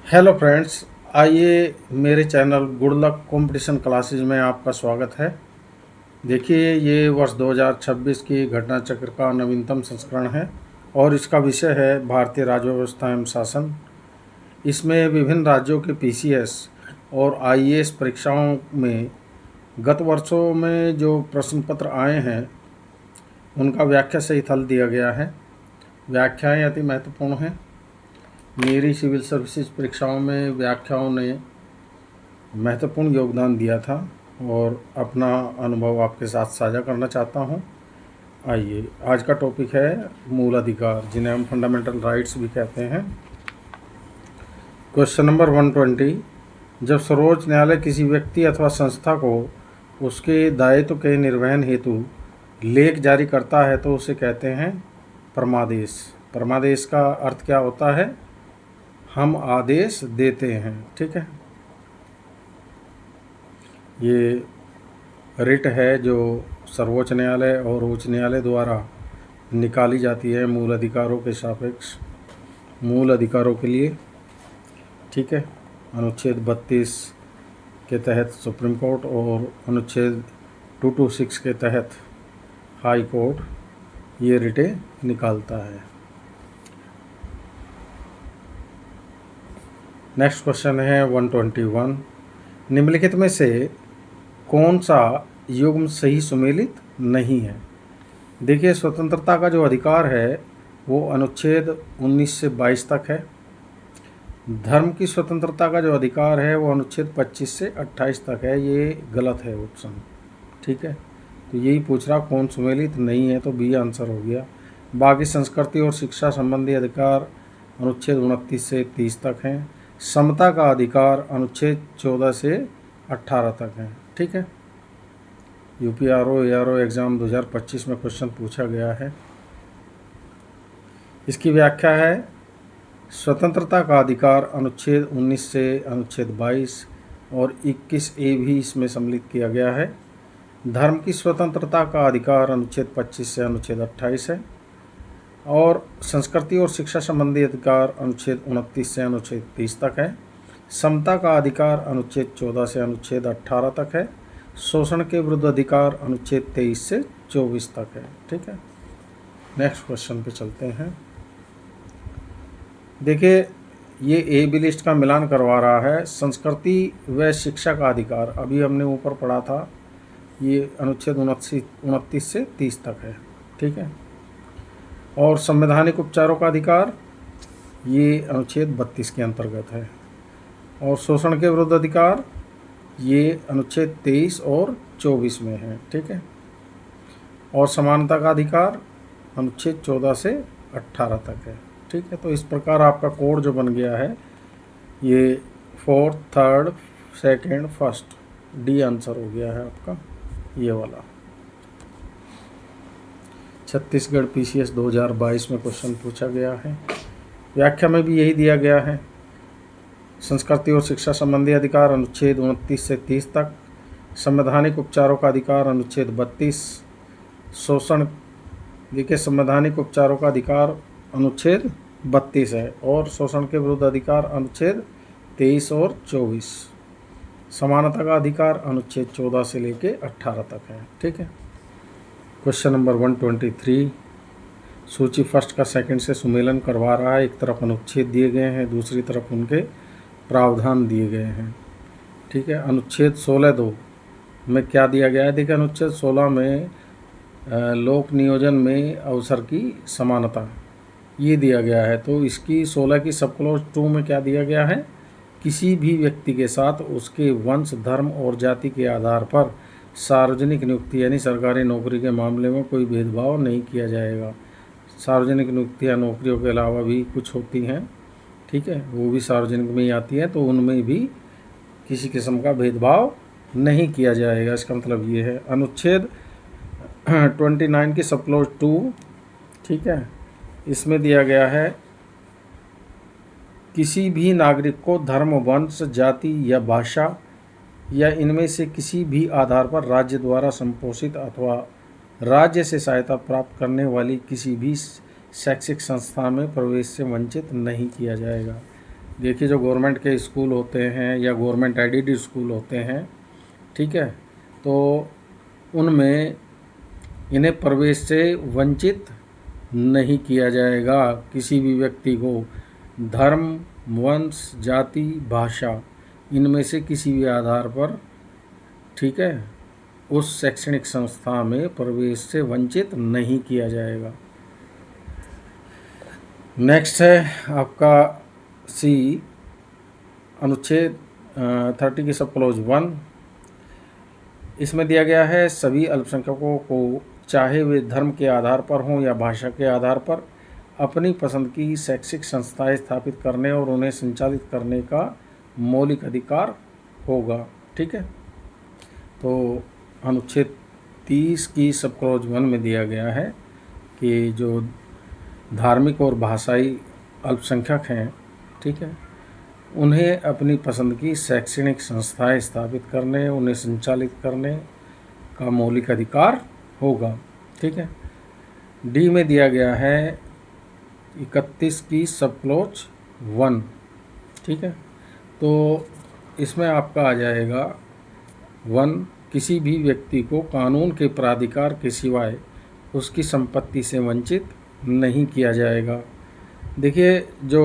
Hello friends, आइए मेरे channel good luck competition classes में आपका स्वागत है। देखिए, ये वर्ष 2026 की घटना चक्र का नवीनतम संस्करण है और इसका विषय है भारतीय राज्य व्यवस्था एवं शासन। इसमें विभिन्न राज्यों के पीसीएस और आईएएस परीक्षाओं में गत वर्षों में जो प्रश्न पत्र आए हैं उनका व्याख्या सहित हल दिया गया है। व्याख्याएँ अति महत्वपूर्ण हैं। मेरी सिविल सर्विसेज परीक्षाओं में व्याख्याओं ने महत्वपूर्ण योगदान दिया था और अपना अनुभव आपके साथ साझा करना चाहता हूं। आइए, आज का टॉपिक है मूल अधिकार, जिन्हें हम फंडामेंटल राइट्स भी कहते हैं। Question number 120। जब सर्वोच्च न्यायालय किसी व्यक्ति अथवा संस्था को उसके दायित्व के निर्वहन हेतु लेख जारी करता है तो उसे कहते हैं परमादेश। परमादेश का अर्थ क्या होता है? हम आदेश देते हैं। ठीक है, ये रिट है जो सर्वोच्च न्यायालय और उच्च न्यायालय द्वारा निकाली जाती है मूल अधिकारों के सापेक्ष, मूल अधिकारों के लिए। ठीक है, अनुच्छेद 32 के तहत सुप्रीम कोर्ट और अनुच्छेद 226 के तहत हाई कोर्ट ये रिटें निकालता है। नेक्स्ट क्वेश्चन है 121। निम्नलिखित में से कौन सा युग्म सही सुमेलित नहीं है? देखिए, स्वतंत्रता का जो अधिकार है वो अनुच्छेद 19 से 22 तक है। धर्म की स्वतंत्रता का जो अधिकार है वो अनुच्छेद 25 से 28 तक है। ये गलत है ऑप्शन। ठीक है, तो यही पूछ रहा कौन सुमेलित नहीं है, तो बी आंसर हो गया। बाकी संस्कृति और शिक्षा संबंधी अधिकार अनुच्छेद 29 से 30 तक हैं। समता का अधिकार अनुच्छेद 14 से 18 तक है। ठीक है, यूपीआरओ एआरओ एग्ज़ाम 2025 में क्वेश्चन पूछा गया है। इसकी व्याख्या है, स्वतंत्रता का अधिकार अनुच्छेद 19 से अनुच्छेद 22 और 21A भी इसमें सम्मिलित किया गया है। धर्म की स्वतंत्रता का अधिकार अनुच्छेद 25 से अनुच्छेद 28 है और संस्कृति और शिक्षा संबंधी अधिकार अनुच्छेद 29 से अनुच्छेद 30 तक है। समता का अधिकार अनुच्छेद 14 से अनुच्छेद 18 तक है। शोषण के विरुद्ध अधिकार अनुच्छेद 23 से 24 तक है। ठीक है, नेक्स्ट क्वेश्चन पे चलते हैं। देखिए, ये ए बी लिस्ट का मिलान करवा रहा है। संस्कृति व शिक्षा का अधिकार अभी हमने ऊपर पढ़ा था, ये अनुच्छेद 29 से 30 तक है। ठीक है, और संवैधानिक उपचारों का अधिकार ये अनुच्छेद 32 के अंतर्गत है। और शोषण के विरुद्ध अधिकार ये अनुच्छेद 23 और 24 में है। ठीक है, और समानता का अधिकार अनुच्छेद 14 से 18 तक है। ठीक है, तो इस प्रकार आपका कोड जो बन गया है ये 4th, 3rd, 2nd, 1st D answer हो गया है आपका ये वाला। छत्तीसगढ़ पीसीएस 2022 में क्वेश्चन पूछा गया है। व्याख्या में भी यही दिया गया है। संस्कृति और शिक्षा संबंधी अधिकार अनुच्छेद 29 से 30 तक। संवैधानिक उपचारों का अधिकार अनुच्छेद 32। शोषण, देखिए संवैधानिक उपचारों का अधिकार अनुच्छेद 32 है और शोषण के विरुद्ध अधिकार अनुच्छेद 23 और 24। समानता का अधिकार अनुच्छेद 14 से लेके 18 तक है। ठीक है, क्वेश्चन नंबर 123। सूची फर्स्ट का सेकंड से सुमेलन करवा रहा है। एक तरफ अनुच्छेद दिए गए हैं, दूसरी तरफ उनके प्रावधान दिए गए हैं। ठीक है, अनुच्छेद 16(2) में क्या दिया गया है? देखिए, अनुच्छेद 16 में लोक नियोजन में अवसर की समानता ये दिया गया है। तो इसकी 16 की सब क्लॉज 2 में क्या दिया गया है? किसी भी व्यक्ति के साथ उसके वंश, धर्म और जाति के आधार पर सार्वजनिक नियुक्ति यानी सरकारी नौकरी के मामले में कोई भेदभाव नहीं किया जाएगा। सार्वजनिक नियुक्तियाँ नौकरियों के अलावा भी कुछ होती हैं, ठीक है, वो भी सार्वजनिक में ही आती हैं, तो उनमें भी किसी किस्म का भेदभाव नहीं किया जाएगा। इसका मतलब ये है। अनुच्छेद 29 की सब क्लॉज 2, ठीक है, इसमें दिया गया है, किसी भी नागरिक को धर्म, वंश, जाति या भाषा या इनमें से किसी भी आधार पर राज्य द्वारा संपोषित अथवा राज्य से सहायता प्राप्त करने वाली किसी भी शैक्षिक संस्था में प्रवेश से वंचित नहीं किया जाएगा। देखिए जो गवर्नमेंट के स्कूल होते हैं या गवर्नमेंट एडेड स्कूल होते हैं, ठीक है, तो उनमें इन्हें प्रवेश से वंचित नहीं किया जाएगा। किसी भी व्यक्ति को धर्म, वंश, जाति, भाषा इनमें से किसी भी आधार पर, ठीक है, उस शैक्षणिक संस्था में प्रवेश से वंचित नहीं किया जाएगा। नेक्स्ट है आपका सी, अनुच्छेद 30 की सब क्लॉज 1। इसमें दिया गया है सभी अल्पसंख्यकों को चाहे वे धर्म के आधार पर हों या भाषा के आधार पर अपनी पसंद की शैक्षिक संस्थाएं स्थापित करने और उन्हें संचालित करने का मौलिक अधिकार होगा। ठीक है, तो अनुच्छेद 30 की सब क्लॉज 1 में दिया गया है कि जो धार्मिक और भाषाई अल्पसंख्यक हैं, ठीक है, उन्हें अपनी पसंद की शैक्षणिक संस्थाएं स्थापित करने, उन्हें संचालित करने का मौलिक अधिकार होगा। ठीक है, डी में दिया गया है 31 की सब क्लॉज 1। ठीक है, तो इसमें आपका आ जाएगा 1, किसी भी व्यक्ति को कानून के प्राधिकार के सिवाय उसकी संपत्ति से वंचित नहीं किया जाएगा। देखिए जो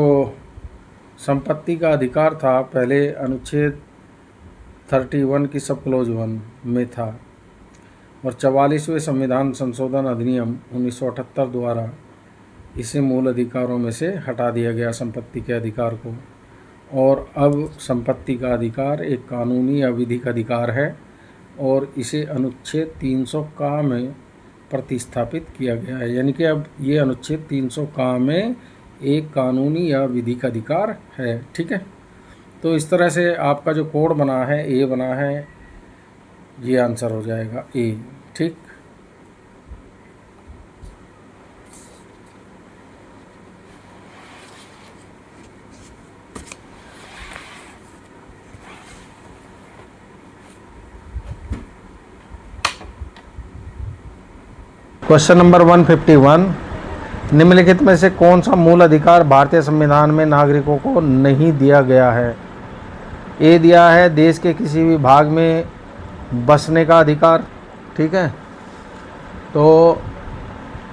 संपत्ति का अधिकार था पहले अनुच्छेद 31 की सब क्लॉज 1 में था और 44वें संविधान संशोधन अधिनियम 1978 द्वारा इसे मूल अधिकारों में से हटा दिया गया संपत्ति के अधिकार को, और अब संपत्ति का अधिकार एक कानूनी या विधिक अधिकार है और इसे अनुच्छेद 300 का में प्रतिस्थापित किया गया है। यानी कि अब ये अनुच्छेद 300 का में एक कानूनी या विधिक अधिकार है। ठीक है, तो इस तरह से आपका जो कोड बना है, ए बना है, ये आंसर हो जाएगा ए। ठीक, क्वेश्चन नंबर 151, निम्नलिखित में से कौन सा मूल अधिकार भारतीय संविधान में नागरिकों को नहीं दिया गया है? ए दिया है देश के किसी भी भाग में बसने का अधिकार। ठीक है, तो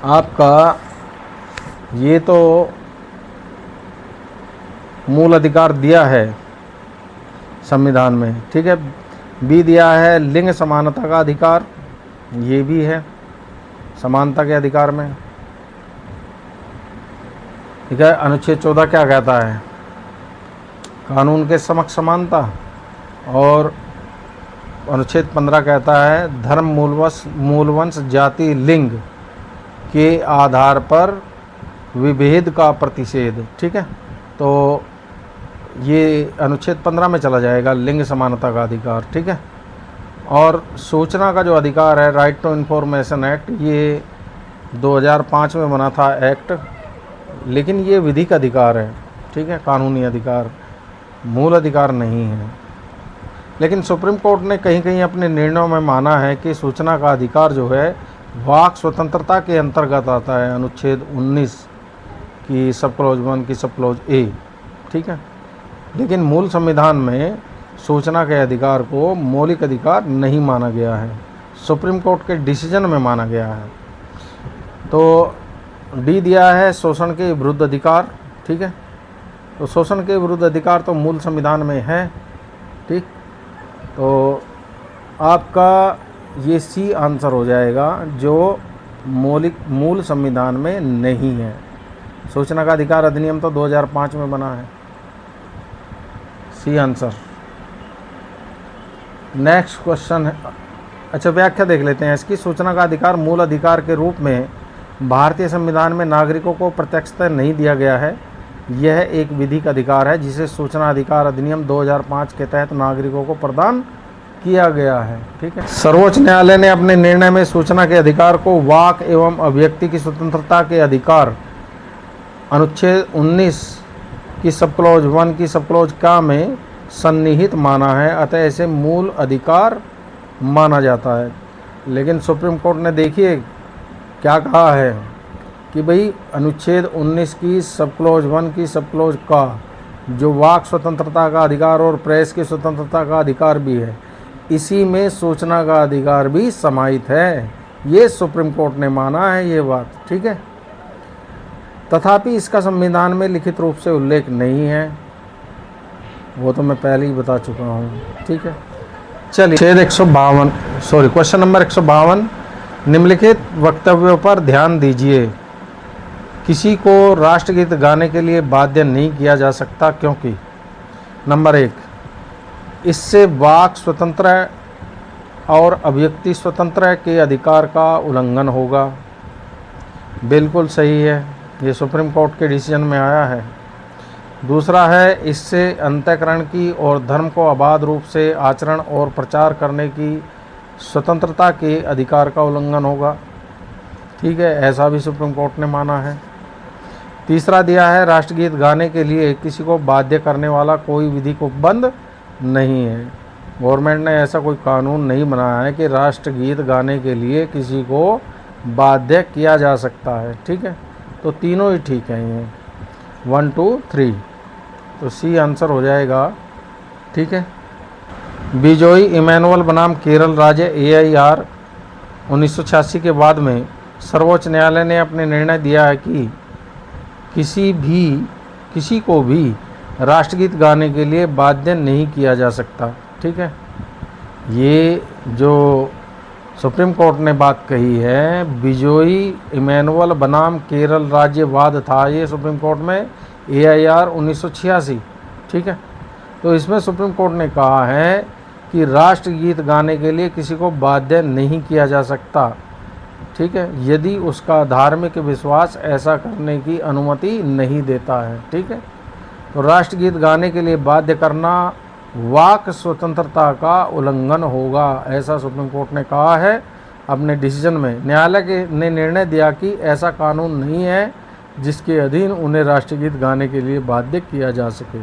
आपका ये तो मूल अधिकार दिया है संविधान में। ठीक है, बी दिया है लिंग समानता का अधिकार, ये भी है समानता के अधिकार में। ठीक है, अनुच्छेद 14 क्या कहता है? कानून के समक्ष समानता। और अनुच्छेद 15 कहता है धर्म, मूलवंश, जाति, लिंग के आधार पर विभेद का प्रतिषेध। ठीक है, तो ये अनुच्छेद 15 में चला जाएगा, लिंग समानता का अधिकार। ठीक है, और सूचना का जो अधिकार है, राइट टू इन्फॉर्मेशन एक्ट, ये 2005 में बना था एक्ट, लेकिन ये विधिक अधिकार है। ठीक है, कानूनी अधिकार, मूल अधिकार नहीं है। लेकिन सुप्रीम कोर्ट ने कहीं कहीं अपने निर्णयों में माना है कि सूचना का अधिकार जो है वाक स्वतंत्रता के अंतर्गत आता है, अनुच्छेद 19 की सब क्लॉज 1 की सब क्लॉज ए। ठीक है, लेकिन मूल संविधान में सूचना के अधिकार को मौलिक अधिकार नहीं माना गया है, सुप्रीम कोर्ट के डिसीजन में माना गया है। तो डी दिया है शोषण के विरुद्ध अधिकार। ठीक है, तो शोषण के विरुद्ध अधिकार तो मूल संविधान में है। ठीक, तो आपका ये सी आंसर हो जाएगा जो मूल संविधान में नहीं है। सूचना का अधिकार अधिनियम तो 2005 में बना है, सी आंसर। नेक्स्ट क्वेश्चन है, अच्छा व्याख्या देख लेते हैं इसकी। सूचना का अधिकार मूल अधिकार के रूप में भारतीय संविधान में नागरिकों को प्रत्यक्षतः नहीं दिया गया है। यह एक विधिक अधिकार है जिसे सूचना अधिकार अधिनियम 2005 के तहत नागरिकों को प्रदान किया गया है। ठीक है, सर्वोच्च न्यायालय ने अपने निर्णय में सूचना के अधिकार को वाक एवं अभिव्यक्ति की स्वतंत्रता के अधिकार अनुच्छेद 19 की सब क्लॉज 1 की सब क्लॉज का में सन्निहित माना है, अतः इसे मूल अधिकार माना जाता है। लेकिन सुप्रीम कोर्ट ने देखिए क्या कहा है कि भाई अनुच्छेद 19 की सब क्लॉज 1 की सब क्लॉज का जो वाक स्वतंत्रता का अधिकार और प्रेस की स्वतंत्रता का अधिकार भी है, इसी में सूचना का अधिकार भी समाहित है। ये सुप्रीम कोर्ट ने माना है ये बात, ठीक है। तथापि इसका संविधान में लिखित रूप से उल्लेख नहीं है, वो तो मैं पहले ही बता चुका हूँ, ठीक है। चलिए क्वेश्चन नंबर 152, निम्नलिखित वक्तव्यों पर ध्यान दीजिए। किसी को राष्ट्रगीत गाने के लिए बाध्य नहीं किया जा सकता क्योंकि नंबर 1, इससे वाक स्वतंत्र और अभिव्यक्ति स्वतंत्र के अधिकार का उल्लंघन होगा। बिल्कुल सही है, ये सुप्रीम कोर्ट के डिसीजन में आया है। दूसरा है, इससे अंतःकरण की और धर्म को अबाध रूप से आचरण और प्रचार करने की स्वतंत्रता के अधिकार का उल्लंघन होगा, ठीक है, ऐसा भी सुप्रीम कोर्ट ने माना है। तीसरा दिया है, राष्ट्रगीत गाने के लिए किसी को बाध्य करने वाला कोई विधि को बंद नहीं है। गवर्नमेंट ने ऐसा कोई कानून नहीं बनाया है कि राष्ट्रगीत गाने के लिए किसी को बाध्य किया जा सकता है, ठीक है। तो तीनों ही ठीक हैं, ये 1 2 3, तो सी आंसर हो जाएगा, ठीक है। बिजोई इमैनुअल बनाम केरल राज्य AIR 1986 के बाद में सर्वोच्च न्यायालय ने अपने निर्णय दिया है कि किसी को भी राष्ट्रगीत गाने के लिए बाध्य नहीं किया जा सकता, ठीक है। ये जो सुप्रीम कोर्ट ने बात कही है, बिजोई इमैनुअल बनाम केरल राज्य वाद था ये सुप्रीम कोर्ट में AIR 1986, ठीक है। तो इसमें सुप्रीम कोर्ट ने कहा है कि राष्ट्रगीत गाने के लिए किसी को बाध्य नहीं किया जा सकता, ठीक है, यदि उसका धार्मिक विश्वास ऐसा करने की अनुमति नहीं देता है, ठीक है। तो राष्ट्रगीत गाने के लिए बाध्य करना वाक स्वतंत्रता का उल्लंघन होगा, ऐसा सुप्रीम कोर्ट ने कहा है अपने डिसीजन में। न्यायालय ने निर्णय दिया कि ऐसा कानून नहीं है जिसके अधीन उन्हें राष्ट्रगीत गाने के लिए बाध्य किया जा सके।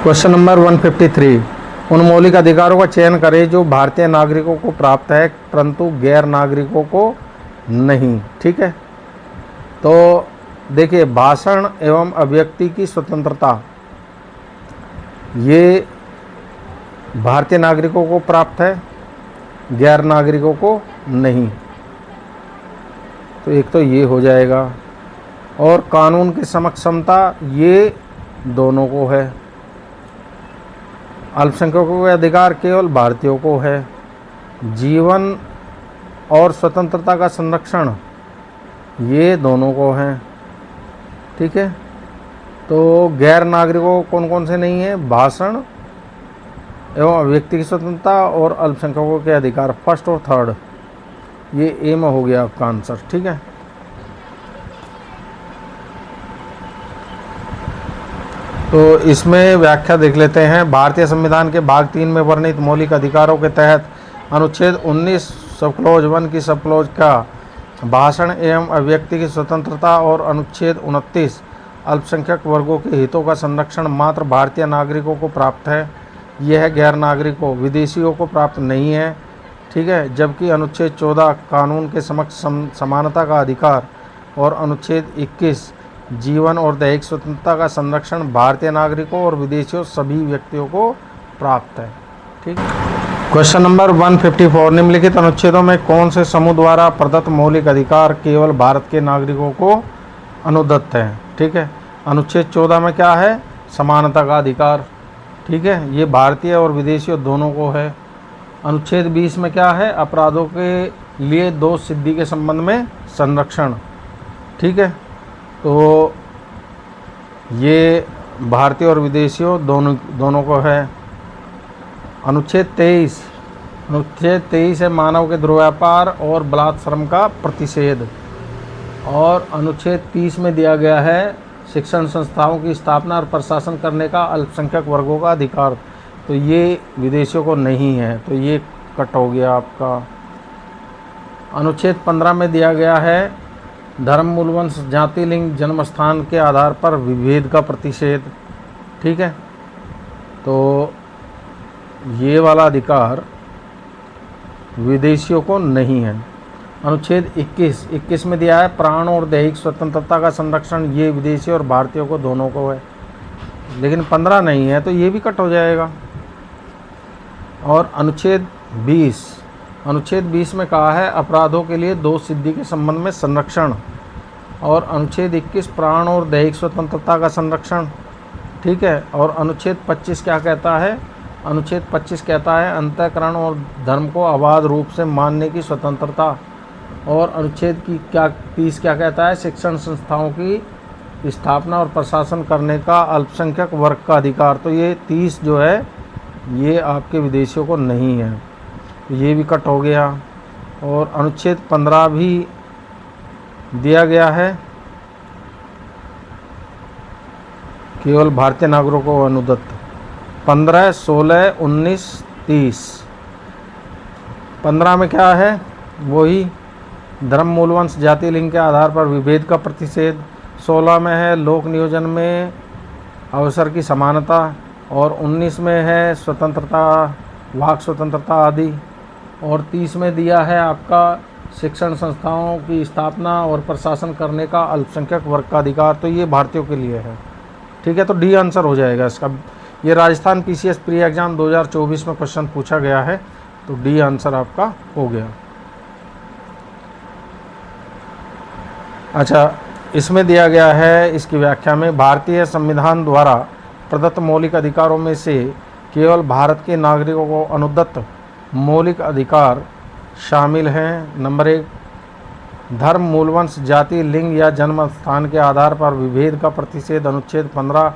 क्वेश्चन नंबर 153, उन मौलिक अधिकारों का चयन करें जो भारतीय नागरिकों को प्राप्त है परंतु गैर नागरिकों को नहीं, ठीक है। तो देखिए, भाषण एवं अभिव्यक्ति की स्वतंत्रता ये भारतीय नागरिकों को प्राप्त है, गैर नागरिकों को नहीं, तो एक तो ये हो जाएगा। और कानून की समक्षमता ये दोनों को है। अल्पसंख्यकों के अधिकार केवल भारतीयों को है। जीवन और स्वतंत्रता का संरक्षण ये दोनों को है, ठीक है। तो गैर नागरिकों कौन कौन से नहीं है? भाषण एवं अभिव्यक्ति की स्वतंत्रता और अल्पसंख्यकों के अधिकार, फर्स्ट और थर्ड, ये ए में हो गया आपका आंसर, ठीक है। तो इसमें व्याख्या देख लेते हैं। भारतीय संविधान के भाग 3 में वर्णित मौलिक अधिकारों के तहत अनुच्छेद 19 सब क्लॉज 1 की सब क्लॉज का भाषण एवं अभिव्यक्ति की स्वतंत्रता और अनुच्छेद 29 अल्पसंख्यक वर्गों के हितों का संरक्षण मात्र भारतीय नागरिकों को प्राप्त है। यह गैर नागरिकों विदेशियों को प्राप्त नहीं है, ठीक है। जबकि अनुच्छेद 14 कानून के समक्ष समानता का अधिकार और अनुच्छेद 21 जीवन और दैहिक स्वतंत्रता का संरक्षण भारतीय नागरिकों और विदेशियों सभी व्यक्तियों को प्राप्त है, ठीक। क्वेश्चन नंबर 154, निम्नलिखित अनुच्छेदों में कौन से समूह द्वारा प्रदत्त मौलिक अधिकार केवल भारत के नागरिकों को अनुदत्त है, ठीक है। अनुच्छेद 14 में क्या है? समानता का अधिकार, ठीक है, ये भारतीय और विदेशियों दोनों को है। अनुच्छेद 20 में क्या है? अपराधों के लिए दोष सिद्धि के संबंध में संरक्षण, ठीक है। तो ये भारतीय और विदेशियों दोनों को है। अनुच्छेद 23 है मानव के दुर्व्यापार और बलात्सर्म का प्रतिषेध। और अनुच्छेद 30 में दिया गया है शिक्षण संस्थाओं की स्थापना और प्रशासन करने का अल्पसंख्यक वर्गों का अधिकार, तो ये विदेशियों को नहीं है, तो ये कट हो गया आपका। अनुच्छेद 15 में दिया गया है धर्म, मूलवंश, जाति, लिंग, जन्म स्थान के आधार पर विभेद का प्रतिषेध, ठीक है। तो ये वाला अधिकार विदेशियों को नहीं है। अनुच्छेद 21 में दिया है प्राण और दैहिक स्वतंत्रता का संरक्षण, ये विदेशी और भारतीयों को दोनों को है, लेकिन 15 नहीं है तो ये भी कट हो जाएगा। और अनुच्छेद 20 में कहा है अपराधों के लिए दोष सिद्धि के संबंध में संरक्षण। और अनुच्छेद 21 प्राण और दैहिक स्वतंत्रता का संरक्षण, ठीक है। और अनुच्छेद 25 क्या कहता है? अनुच्छेद 25 कहता है अंतःकरण और धर्म को अबाध रूप से मानने की स्वतंत्रता। और अनुच्छेद की 30 क्या कहता है? शिक्षण संस्थाओं की स्थापना और प्रशासन करने का अल्पसंख्यक वर्ग का अधिकार। तो ये 30 जो है ये आपके विदेशियों को नहीं है, ये भी कट हो गया। और अनुच्छेद 15 भी दिया गया है केवल भारतीय नागरिकों को अनुदत्त। 15, 16, 19, 30। 15 में क्या है? वही धर्म, मूल, वंश, जाति, लिंग के आधार पर विभेद का प्रतिषेध। 16 में है लोक नियोजन में अवसर की समानता। और 19 में है स्वतंत्रता, वाक स्वतंत्रता आदि। और 30 में दिया है आपका शिक्षण संस्थाओं की स्थापना और प्रशासन करने का अल्पसंख्यक वर्ग का अधिकार। तो ये भारतीयों के लिए है, ठीक है। तो डी आंसर हो जाएगा इसका। ये राजस्थान पीसीएस प्री एग्जाम 2024 में क्वेश्चन पूछा गया है, तो डी आंसर आपका हो गया। अच्छा, इसमें दिया गया है इसकी व्याख्या में भारतीय संविधान द्वारा प्रदत्त मौलिक अधिकारों में से केवल भारत के नागरिकों को अनुदत्त मौलिक अधिकार शामिल हैं। नंबर 1, धर्म, मूल, वंश, जाति, लिंग या जन्म स्थान के आधार पर विभेद का प्रतिषेध। अनुच्छेद 15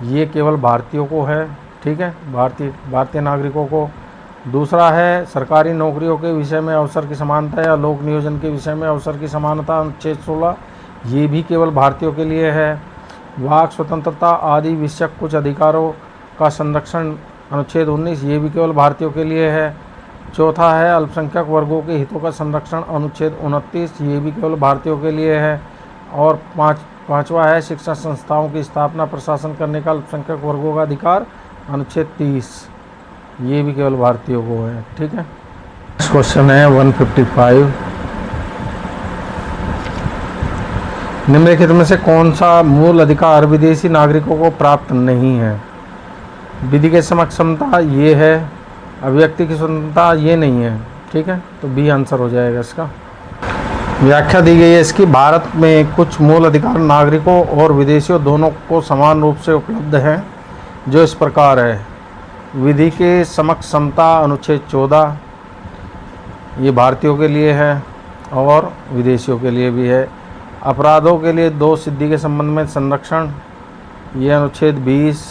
ये केवल भारतीयों को है, ठीक है, भारतीय नागरिकों को। दूसरा है सरकारी नौकरियों के विषय में अवसर की समानता या लोक नियोजन के विषय में अवसर की समानता। अनुच्छेद 16 ये भी केवल भारतीयों के लिए है। वाक स्वतंत्रता आदि विषयक कुछ अधिकारों का संरक्षण। अनुच्छेद 19 ये भी केवल भारतीयों के लिए है। चौथा है अल्पसंख्यक वर्गों के हितों का संरक्षण। अनुच्छेद 29 ये भी केवल भारतीयों के लिए है। और पांचवा है शिक्षा संस्थाओं की स्थापना प्रशासन करने का अल्पसंख्यक वर्गों का अधिकार। अनुच्छेद 30 ये भी केवल भारतीयों को है, ठीक है। क्वेश्चन है 155, निम्नलिखित में से कौन सा मूल अधिकार विदेशी नागरिकों को प्राप्त नहीं है? विधि के समक्ष समता ये है, अभिव्यक्ति की स्वतंत्रता ये नहीं है, ठीक है। तो बी आंसर हो जाएगा इसका। व्याख्या दी गई है इसकी, भारत में कुछ मूल अधिकार नागरिकों और विदेशियों दोनों को समान रूप से उपलब्ध हैं, जो इस प्रकार है। विधि के समक्ष समता अनुच्छेद 14 ये भारतीयों के लिए है और विदेशियों के लिए भी है। अपराधों के लिए दोष सिद्धि के संबंध में संरक्षण ये अनुच्छेद 20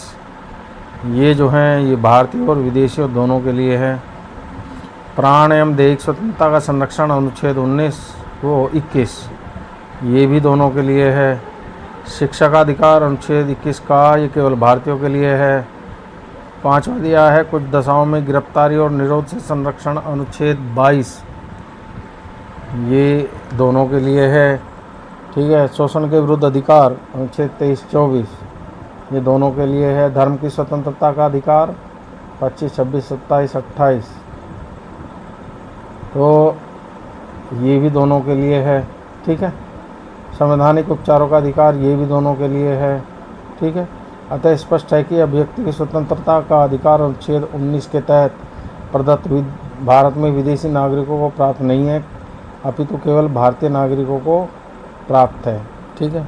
ये जो हैं ये भारतीय और विदेशियों दोनों के लिए है। प्राण एवं दैहिक स्वतंत्रता का संरक्षण अनुच्छेद 21 ये भी दोनों के लिए है। शिक्षा का अधिकार अनुच्छेद 21 का ये केवल भारतीयों के लिए है। पांचवा दिया है कुछ दशाओं में गिरफ्तारी और निरोध से संरक्षण अनुच्छेद 22 ये दोनों के लिए है, ठीक है। शोषण के विरुद्ध अधिकार अनुच्छेद 23-24 ये दोनों के लिए है। धर्म की स्वतंत्रता का अधिकार 25, 26, 27, 28 तो ये भी दोनों के लिए है, ठीक है। संवैधानिक उपचारों का अधिकार ये भी दोनों के लिए है, ठीक है। अतः स्पष्ट है कि अभिव्यक्ति की स्वतंत्रता का अधिकार अनुच्छेद 19 के तहत प्रदत्त भारत में विदेशी नागरिकों को प्राप्त नहीं है, अपितु केवल भारतीय नागरिकों को प्राप्त है, ठीक है।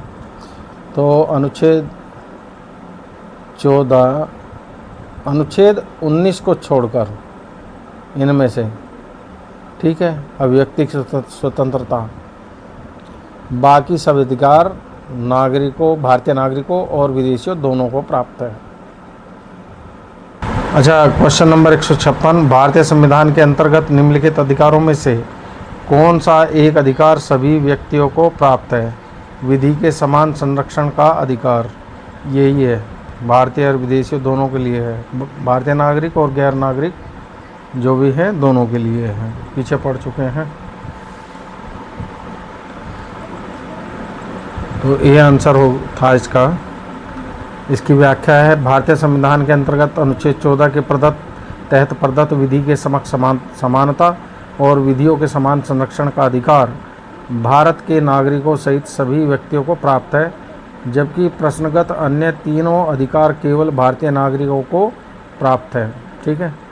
तो अनुच्छेद 14 अनुच्छेद 19 को छोड़कर इनमें से, ठीक है, अभिव्यक्ति की स्वतंत्रता बाकी सब अधिकार नागरिकों, भारतीय नागरिकों और विदेशियों दोनों को प्राप्त है। अच्छा, क्वेश्चन नंबर 156, भारतीय संविधान के अंतर्गत निम्नलिखित अधिकारों में से कौन सा एक अधिकार सभी व्यक्तियों को प्राप्त है? विधि के समान संरक्षण का अधिकार यही है, भारतीय और विदेशियों दोनों के लिए है। भारतीय नागरिक और गैर नागरिक जो भी हैं दोनों के लिए है, पीछे पड़ चुके हैं। तो ये आंसर हो था इसका। इसकी व्याख्या है भारतीय संविधान के अंतर्गत अनुच्छेद 14 के तहत प्रदत्त विधि के समक्ष समानता और विधियों के समान संरक्षण का अधिकार भारत के नागरिकों सहित सभी व्यक्तियों को प्राप्त है, जबकि प्रश्नगत अन्य तीनों अधिकार केवल भारतीय नागरिकों को प्राप्त है। ठीक है।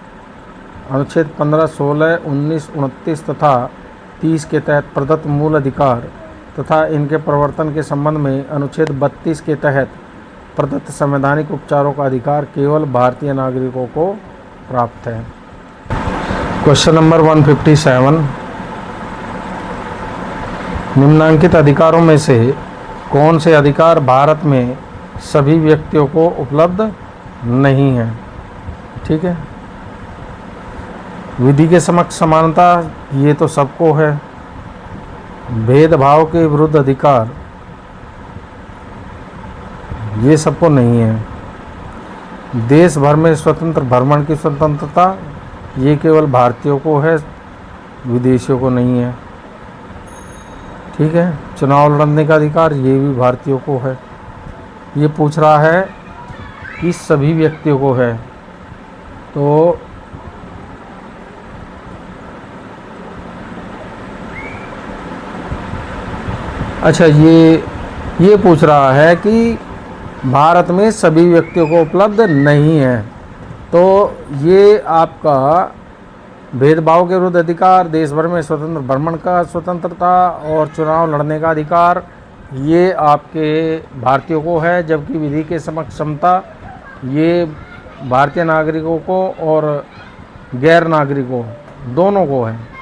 अनुच्छेद 15, 16, 19, 29 तथा 30 के तहत प्रदत्त मूल अधिकार तथा इनके प्रवर्तन के संबंध में अनुच्छेद 32 के तहत प्रदत्त संवैधानिक उपचारों का अधिकार केवल भारतीय नागरिकों को प्राप्त है। क्वेश्चन नंबर 157, निम्नांकित अधिकारों में से कौन से अधिकार भारत में सभी व्यक्तियों को उपलब्ध नहीं है? ठीक है। विधि के समक्ष समानता, ये तो सबको है। भेदभाव के विरुद्ध अधिकार, ये सबको नहीं है। देश भर में स्वतंत्र भ्रमण की स्वतंत्रता, ये केवल भारतीयों को है, विदेशियों को नहीं है। ठीक है। चुनाव लड़ने का अधिकार, ये भी भारतीयों को है। ये पूछ रहा है कि सभी व्यक्तियों को है, तो अच्छा, ये पूछ रहा है कि भारत में सभी व्यक्तियों को उपलब्ध नहीं है, तो ये आपका भेदभाव के विरुद्ध अधिकार, देश भर में स्वतंत्र भ्रमण का स्वतंत्रता और चुनाव लड़ने का अधिकार, ये आपके भारतीयों को है, जबकि विधि के समक्ष समता, ये भारतीय नागरिकों को और गैर नागरिकों दोनों को है।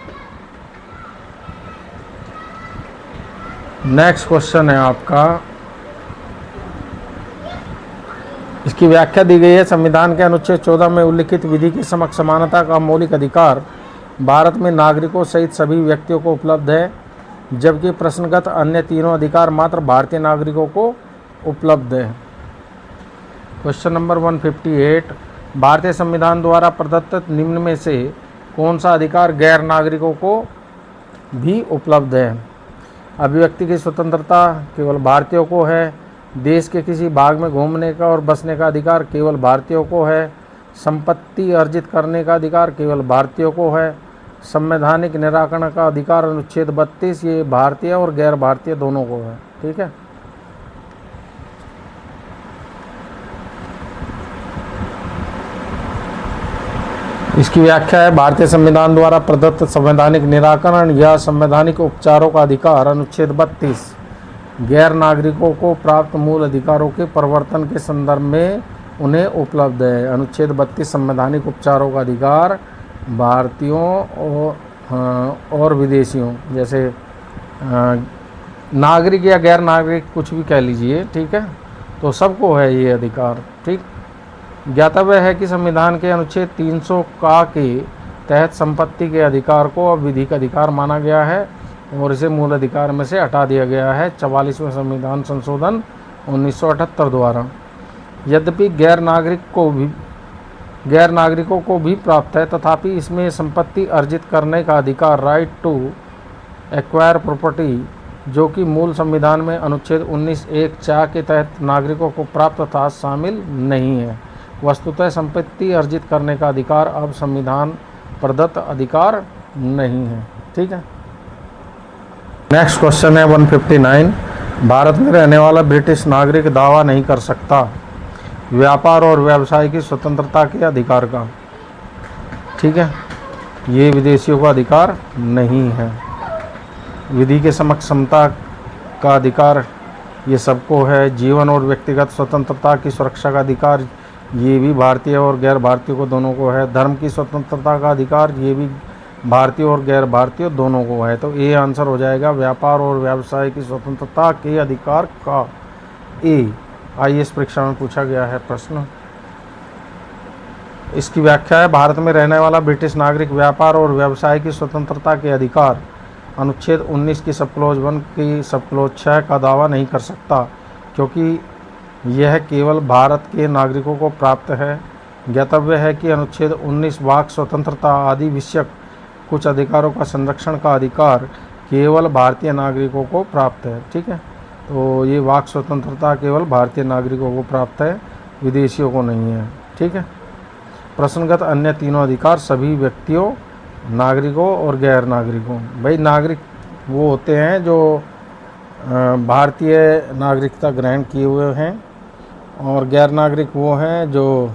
नेक्स्ट क्वेश्चन है आपका, इसकी व्याख्या दी गई है। संविधान के अनुच्छेद 14 में उल्लिखित विधि की समक्ष समानता का मौलिक अधिकार भारत में नागरिकों सहित सभी व्यक्तियों को उपलब्ध है, जबकि प्रश्नगत अन्य तीनों अधिकार मात्र भारतीय नागरिकों को उपलब्ध है। क्वेश्चन नंबर 158, भारतीय संविधान द्वारा प्रदत्त निम्न में से कौन सा अधिकार गैर नागरिकों को भी उपलब्ध है? अभिव्यक्ति की स्वतंत्रता केवल भारतीयों को है। देश के किसी भाग में घूमने का और बसने का अधिकार केवल भारतीयों को है। संपत्ति अर्जित करने का अधिकार केवल भारतीयों को है। संवैधानिक निराकरण का अधिकार अनुच्छेद 32, ये भारतीय और गैर भारतीय दोनों को है। ठीक है। इसकी व्याख्या है, भारतीय संविधान द्वारा प्रदत्त संवैधानिक निराकरण या संवैधानिक उपचारों का अधिकार अनुच्छेद 32 गैर नागरिकों को प्राप्त मूल अधिकारों के प्रवर्तन के संदर्भ में उन्हें उपलब्ध है। अनुच्छेद 32 संवैधानिक उपचारों का अधिकार भारतीयों और विदेशियों, जैसे नागरिक या गैर नागरिक कुछ भी कह लीजिए, ठीक है, तो सबको है ये अधिकार। ठीक। ज्ञातव्य है कि संविधान के अनुच्छेद 300 का के तहत संपत्ति के अधिकार को अब विधिक अधिकार माना गया है और इसे मूल अधिकार में से हटा दिया गया है 44वें संविधान संशोधन 1978 द्वारा। यद्यपि गैर नागरिकों को भी प्राप्त है, तथापि इसमें संपत्ति अर्जित करने का अधिकार, राइट टू एक्वायर प्रॉपर्टी, जो कि मूल संविधान में अनुच्छेद 19(1)(4) के तहत नागरिकों को प्राप्त था, शामिल नहीं है। वस्तुतः संपत्ति अर्जित करने का अधिकार अब संविधान प्रदत्त अधिकार नहीं है। ठीक है। नेक्स्ट क्वेश्चन है 159, भारत में रहने वाला ब्रिटिश नागरिक दावा नहीं कर सकता व्यापार और व्यवसाय की स्वतंत्रता के अधिकार का। ठीक है। ये विदेशियों का अधिकार नहीं है। विधि के समक्ष समता का अधिकार ये सबको है। जीवन और व्यक्तिगत स्वतंत्रता की सुरक्षा का अधिकार ये भी भारतीय और गैर भारतीय को दोनों को है। धर्म की स्वतंत्रता का अधिकार ये भी भारतीय और गैर भारतीय दोनों को है। तो ये आंसर हो जाएगा व्यापार और व्यवसाय की स्वतंत्रता के अधिकार का ए। आईएएस परीक्षा में पूछा गया है प्रश्न। इसकी व्याख्या है, भारत में रहने वाला ब्रिटिश नागरिक व्यापार और व्यवसाय की स्वतंत्रता के अधिकार अनुच्छेद 19 की सब क्लॉज 1 की सब क्लॉज 6 का दावा नहीं कर सकता, क्योंकि यह केवल भारत के नागरिकों को प्राप्त है। ज्ञातव्य है कि अनुच्छेद 19 वाक स्वतंत्रता आदि विषयक कुछ अधिकारों का संरक्षण का अधिकार केवल भारतीय नागरिकों को प्राप्त है। ठीक है। तो ये वाक स्वतंत्रता केवल भारतीय नागरिकों को प्राप्त है, विदेशियों को नहीं है। ठीक है। प्रश्नगत अन्य तीनों अधिकार सभी व्यक्तियों नागरिकों और गैर नागरिकों। भाई नागरिक वो होते हैं जो भारतीय नागरिकता ग्रहण किए हुए हैं, और गैर नागरिक वो हैं जो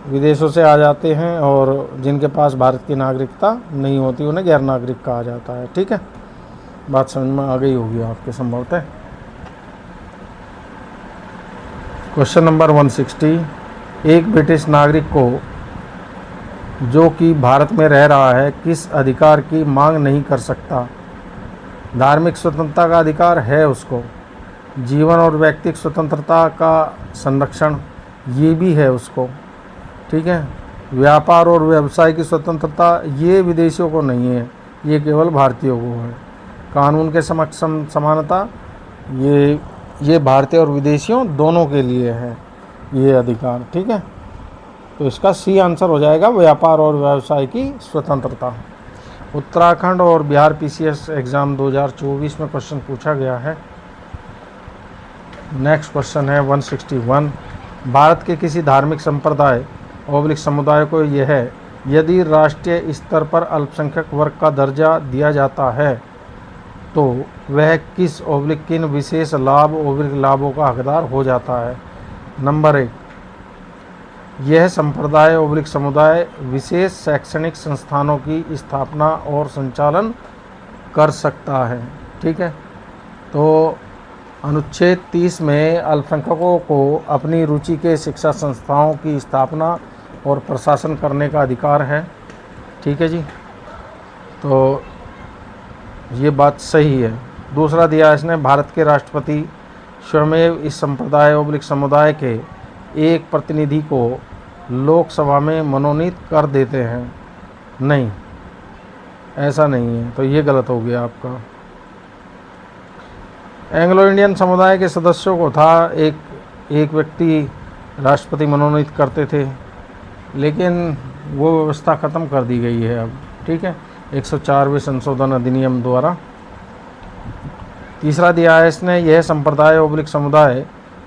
विदेशों से आ जाते हैं और जिनके पास भारत की नागरिकता नहीं होती, उन्हें गैर नागरिक कहा जाता है। ठीक है, बात समझ में आ गई होगी आपके संभवतः। क्वेश्चन नंबर 160, एक ब्रिटिश नागरिक को जो कि भारत में रह रहा है किस अधिकार की मांग नहीं कर सकता? धार्मिक स्वतंत्रता का अधिकार है उसको, जीवन और व्यक्तिगत स्वतंत्रता का संरक्षण ये भी है उसको। ठीक है, व्यापार और व्यवसाय की स्वतंत्रता ये विदेशियों को नहीं है, ये केवल भारतीयों को है। कानून के समक्ष समानता ये भारतीय और विदेशियों दोनों के लिए है ये अधिकार। ठीक है, तो इसका सी आंसर हो जाएगा, व्यापार और व्यवसाय की स्वतंत्रता। उत्तराखंड और बिहार पीसीएस एग्ज़ाम 2024 में क्वेश्चन पूछा गया है। नेक्स्ट क्वेश्चन है 161, भारत के किसी धार्मिक संप्रदाय ओब्लिक समुदाय को यह है यदि राष्ट्रीय स्तर पर अल्पसंख्यक वर्ग का दर्जा दिया जाता है तो वह किस ओब्लिक किन विशेष लाभ ओब्लिक लाभों का हकदार हो जाता है? नंबर 1, यह संप्रदाय ओब्लिक समुदाय विशेष शैक्षणिक संस्थानों की स्थापना और संचालन कर सकता है। ठीक है, तो अनुच्छेद 30 में अल्पसंख्यकों को अपनी रुचि के शिक्षा संस्थाओं की स्थापना और प्रशासन करने का अधिकार है। ठीक है जी, तो ये बात सही है। दूसरा दिया इसने, भारत के राष्ट्रपति स्वयं इस संप्रदाय ओब्लिक समुदाय के एक प्रतिनिधि को लोकसभा में मनोनीत कर देते हैं। नहीं, ऐसा नहीं है, तो ये गलत हो गया आपका। एंग्लो इंडियन समुदाय के सदस्यों को था एक व्यक्ति राष्ट्रपति मनोनीत करते थे, लेकिन वो व्यवस्था ख़त्म कर दी गई है अब। ठीक है, 104वें संशोधन अधिनियम द्वारा। तीसरा दिया है इसने, यह संप्रदाय ओब्लिक समुदाय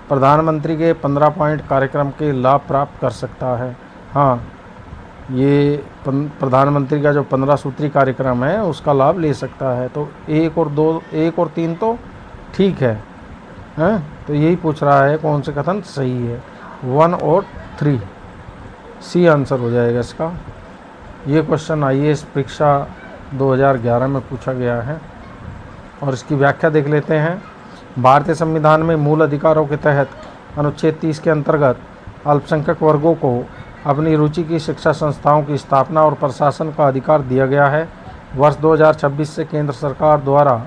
प्रधानमंत्री के 15 पॉइंट कार्यक्रम के लाभ प्राप्त कर सकता है। हाँ, ये प्रधानमंत्री का जो 15 सूत्री कार्यक्रम है उसका लाभ ले सकता है। तो 1 और 3 तो ठीक है, हैं? तो यही पूछ रहा है कौन से कथन सही है, 1 और 3 सी आंसर हो जाएगा इसका। ये क्वेश्चन आईएएस परीक्षा 2011 में पूछा गया है और इसकी व्याख्या देख लेते हैं। भारतीय संविधान में मूल अधिकारों के तहत अनुच्छेद 30 के अंतर्गत अल्पसंख्यक वर्गों को अपनी रुचि की शिक्षा संस्थाओं की स्थापना और प्रशासन का अधिकार दिया गया है। वर्ष 2026 से केंद्र सरकार द्वारा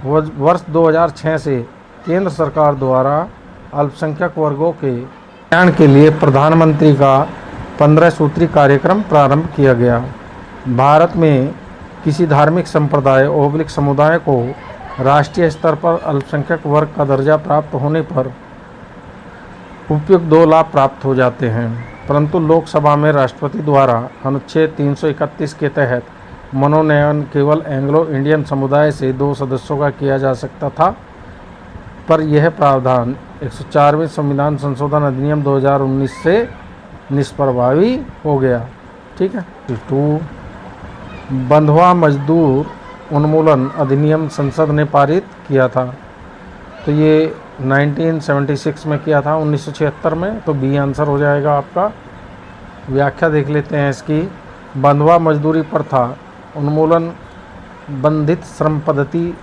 वर्ष 2006 से केंद्र सरकार द्वारा अल्पसंख्यक वर्गों के कल्याण के लिए प्रधानमंत्री का 15 सूत्री कार्यक्रम प्रारंभ किया गया। भारत में किसी धार्मिक संप्रदाय ओब्लिक समुदाय को राष्ट्रीय स्तर पर अल्पसंख्यक वर्ग का दर्जा प्राप्त होने पर उपयुक्त 2 लाभ प्राप्त हो जाते हैं, परंतु लोकसभा में राष्ट्रपति द्वारा अनुच्छेद 331 के तहत मनोनयन केवल एंग्लो इंडियन समुदाय से 2 सदस्यों का किया जा सकता था, पर यह प्रावधान 104वें संविधान संशोधन अधिनियम 2019 से निष्प्रभावी हो गया। ठीक है। 2, बंधुआ मजदूर उन्मूलन अधिनियम संसद ने पारित किया था, तो ये 1976 में किया था, 1976 में, तो बी आंसर हो जाएगा आपका। व्याख्या देख लेते हैं इसकी। बंधुआ मजदूरी प्रथा उन्मूलन बंधित श्रम पद्धति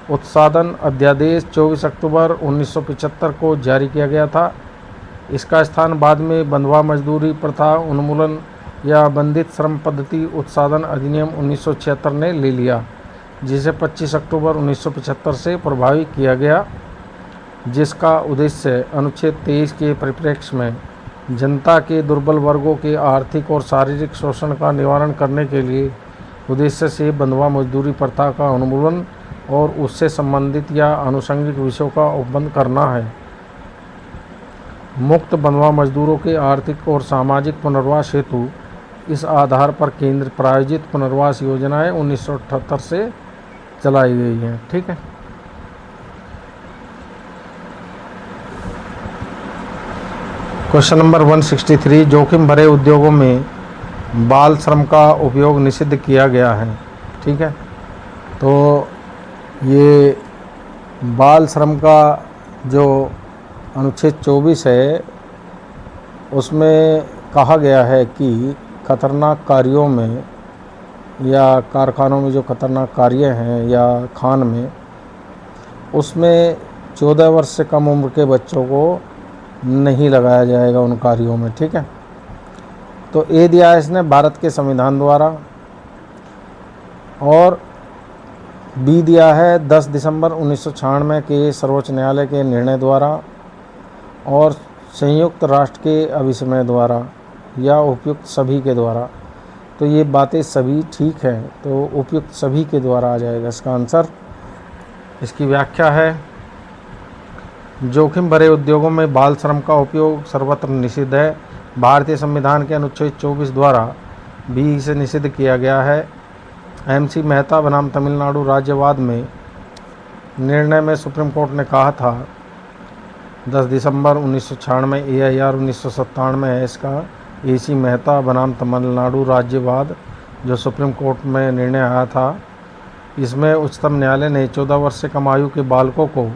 उत्सादन अध्यादेश 24 अक्टूबर 1975 को जारी किया गया था। इसका स्थान बाद में बंधुआ मजदूरी प्रथा उन्मूलन या बंधित श्रम पद्धति उत्सादन अधिनियम 1976 ने ले लिया, जिसे 25 अक्टूबर 1975 से प्रभावी किया गया, जिसका उद्देश्य अनुच्छेद 23 के परिप्रेक्ष्य में जनता के दुर्बल वर्गों के आर्थिक और शारीरिक शोषण का निवारण करने के लिए उद्देश्य से बंधुआ मजदूरी प्रथा का उन्मूलन और उससे संबंधित या आनुषंगिक विषयों का उपबंध करना है। मुक्त बंधुआ मजदूरों के आर्थिक और सामाजिक पुनर्वास हेतु इस आधार पर केंद्र प्रायोजित पुनर्वास योजनाएं 1978 से चलाई गई हैं। ठीक है। क्वेश्चन नंबर 163, जोखिम भरे उद्योगों में बाल श्रम का उपयोग निषिद्ध किया गया है। ठीक है, तो ये बाल श्रम का जो अनुच्छेद 24 है उसमें कहा गया है कि खतरनाक कार्यों में या कारखानों में जो खतरनाक कार्य हैं या खान में, उसमें 14 वर्ष से कम उम्र के बच्चों को नहीं लगाया जाएगा उन कार्यों में। ठीक है, तो ये दिया है इसने भारत के संविधान द्वारा, और बी दिया है 10 दिसंबर 1996 के सर्वोच्च न्यायालय के निर्णय द्वारा और संयुक्त राष्ट्र के अभिसमय द्वारा या उपयुक्त सभी के द्वारा। तो ये बातें सभी ठीक है, तो उपयुक्त सभी के द्वारा आ जाएगा इसका आंसर। इसकी व्याख्या है, जोखिम भरे उद्योगों में बाल श्रम का उपयोग सर्वत्र निषिद्ध है। भारतीय संविधान के अनुच्छेद 24 द्वारा भी इसे निषिद्ध किया गया है। MC मेहता बनाम तमिलनाडु राज्यवाद में निर्णय में सुप्रीम कोर्ट ने कहा था 10 दिसंबर 1996 AIR 1997 है इसका। AC मेहता बनाम तमिलनाडु राज्यवाद जो सुप्रीम कोर्ट में निर्णय आया था, इसमें उच्चतम न्यायालय ने 14 वर्ष से कम आयु के बालकों को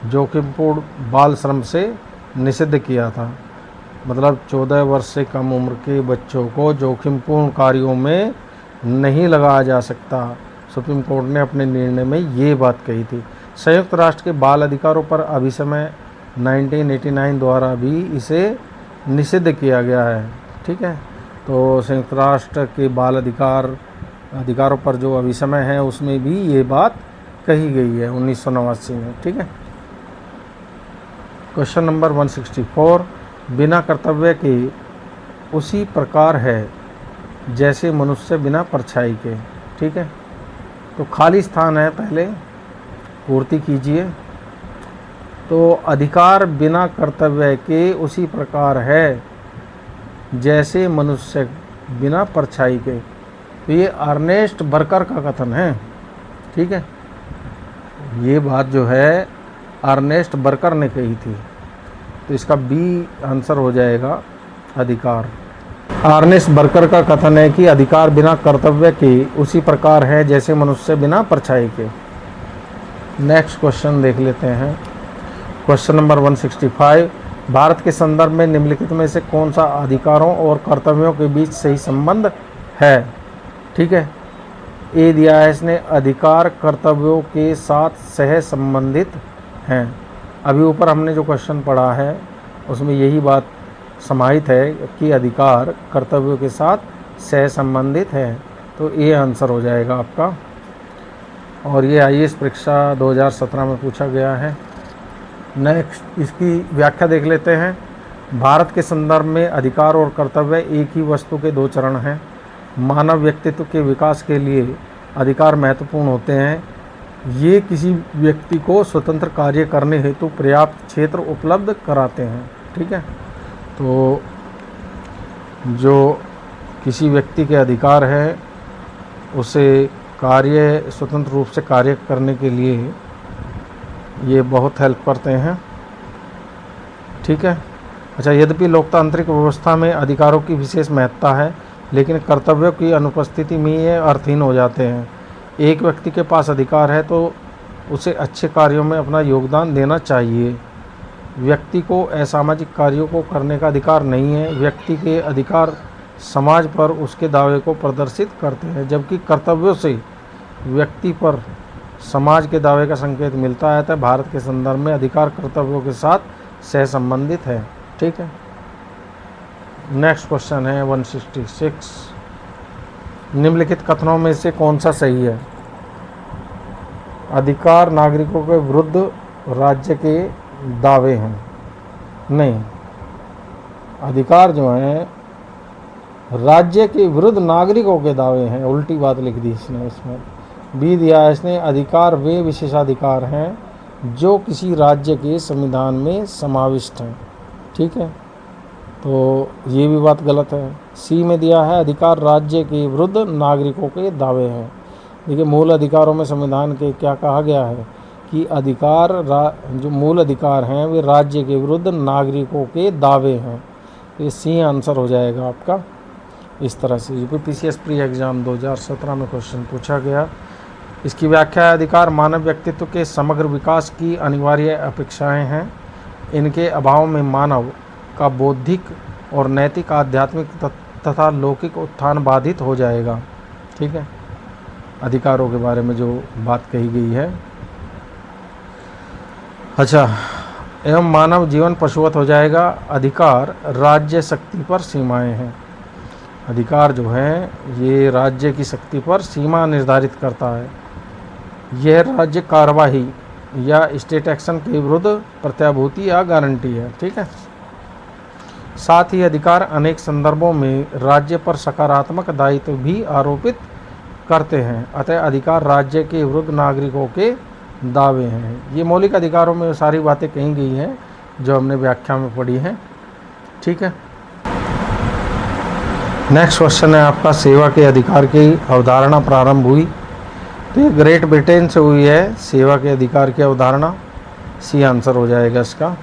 जोखिमपूर्ण बाल श्रम से निषिद्ध किया था। मतलब 14 वर्ष से कम उम्र के बच्चों को जोखिमपूर्ण कार्यों में नहीं लगाया जा सकता। सुप्रीम कोर्ट ने अपने निर्णय में ये बात कही थी। संयुक्त राष्ट्र के बाल अधिकारों पर अभिसमय 1989 द्वारा भी इसे निषिद्ध किया गया है। ठीक है, तो संयुक्त राष्ट्र के बाल अधिकारों पर जो अभिसमय है उसमें भी ये बात कही गई है 1989 में। ठीक है, क्वेश्चन नंबर 164, बिना कर्तव्य के उसी प्रकार है जैसे मनुष्य बिना परछाई के। ठीक है, तो खाली स्थान है, पहले पूर्ति कीजिए। तो अधिकार बिना कर्तव्य के उसी प्रकार है जैसे मनुष्य बिना परछाई के। तो ये अर्नेस्ट बर्कर का कथन है। ठीक है, ये बात जो है अर्नेस्ट बर्कर ने कही थी, तो इसका बी आंसर हो जाएगा अधिकार। अर्नेस्ट बर्कर का कथन है कि अधिकार बिना कर्तव्य के उसी प्रकार है जैसे मनुष्य बिना परछाई के। नेक्स्ट क्वेश्चन देख लेते हैं, क्वेश्चन नंबर 165, भारत के संदर्भ में निम्नलिखित में से कौन सा अधिकारों और कर्तव्यों के बीच सही संबंध है। ठीक है, ए दिया है इसने, अधिकार कर्तव्यों के साथ सह संबंधित हैं। अभी ऊपर हमने जो क्वेश्चन पढ़ा है उसमें यही बात समाहित है कि अधिकार कर्तव्यों के साथ सह संबंधित है, तो ये आंसर हो जाएगा आपका। और ये IAS परीक्षा 2017 में पूछा गया है। नेक्स्ट इसकी व्याख्या देख लेते हैं। भारत के संदर्भ में अधिकार और कर्तव्य एक ही वस्तु के दो चरण हैं। मानव व्यक्तित्व के विकास के लिए अधिकार महत्वपूर्ण होते हैं। ये किसी व्यक्ति को स्वतंत्र कार्य करने हेतु पर्याप्त क्षेत्र उपलब्ध कराते हैं। ठीक है, तो जो किसी व्यक्ति के अधिकार है उसे स्वतंत्र रूप से कार्य करने के लिए ये बहुत हेल्प करते हैं। ठीक है, अच्छा, यद्यपि लोकतांत्रिक व्यवस्था में अधिकारों की विशेष महत्ता है, लेकिन कर्तव्यों की अनुपस्थिति में ये अर्थहीन हो जाते हैं। एक व्यक्ति के पास अधिकार है तो उसे अच्छे कार्यों में अपना योगदान देना चाहिए। व्यक्ति को असामाजिक कार्यों को करने का अधिकार नहीं है। व्यक्ति के अधिकार समाज पर उसके दावे को प्रदर्शित करते हैं, जबकि कर्तव्यों से व्यक्ति पर समाज के दावे का संकेत मिलता है। तो भारत के संदर्भ में अधिकार कर्तव्यों के साथ सह संबंधित है। ठीक है, नेक्स्ट क्वेश्चन है 166, निम्नलिखित कथनों में से कौन सा सही है। अधिकार नागरिकों के विरुद्ध राज्य के दावे हैं। नहीं, अधिकार जो हैं राज्य के विरुद्ध नागरिकों के दावे हैं, उल्टी बात लिख दी इसने। इसमें बी दिया है इसने, अधिकार वे विशेषाधिकार हैं जो किसी राज्य के संविधान में समाविष्ट हैं। ठीक है, तो ये भी बात गलत है। सी में दिया है, अधिकार राज्य के विरुद्ध नागरिकों के दावे हैं। देखिए, मूल अधिकारों में संविधान के क्या कहा गया है कि अधिकार जो मूल अधिकार हैं वे राज्य के विरुद्ध नागरिकों के दावे हैं। ये सी आंसर हो जाएगा आपका। इस तरह से यूपी पीसीएस प्री एग्ज़ाम 2017 में क्वेश्चन पूछा गया। इसकी व्याख्या है, अधिकार मानव व्यक्तित्व के समग्र विकास की अनिवार्य अपेक्षाएं हैं। इनके अभाव में मानव का बौद्धिक और नैतिक, आध्यात्मिक तथा लौकिक उत्थान बाधित हो जाएगा। ठीक है, अधिकारों के बारे में जो बात कही गई है। अच्छा, एवं मानव जीवन पशुवत हो जाएगा। अधिकार राज्य शक्ति पर सीमाएं हैं। अधिकार जो है ये राज्य की शक्ति पर सीमा निर्धारित करता है। यह राज्य कार्यवाही या स्टेट एक्शन के विरुद्ध प्रत्याभूति या गारंटी है। ठीक है, साथ ही अधिकार अनेक संदर्भों में राज्य पर सकारात्मक दायित्व भी आरोपित करते हैं। अतः अधिकार राज्य के विरुद्ध नागरिकों के दावे हैं। ये मौलिक अधिकारों में सारी बातें कही गई हैं जो हमने व्याख्या में पढ़ी हैं। ठीक है, नेक्स्ट क्वेश्चन है आपका, सेवा के अधिकार की अवधारणा प्रारंभ हुई। तो ये ग्रेट ब्रिटेन से हुई है सेवा के अधिकार की अवधारणा। सी आंसर हो जाएगा इसका।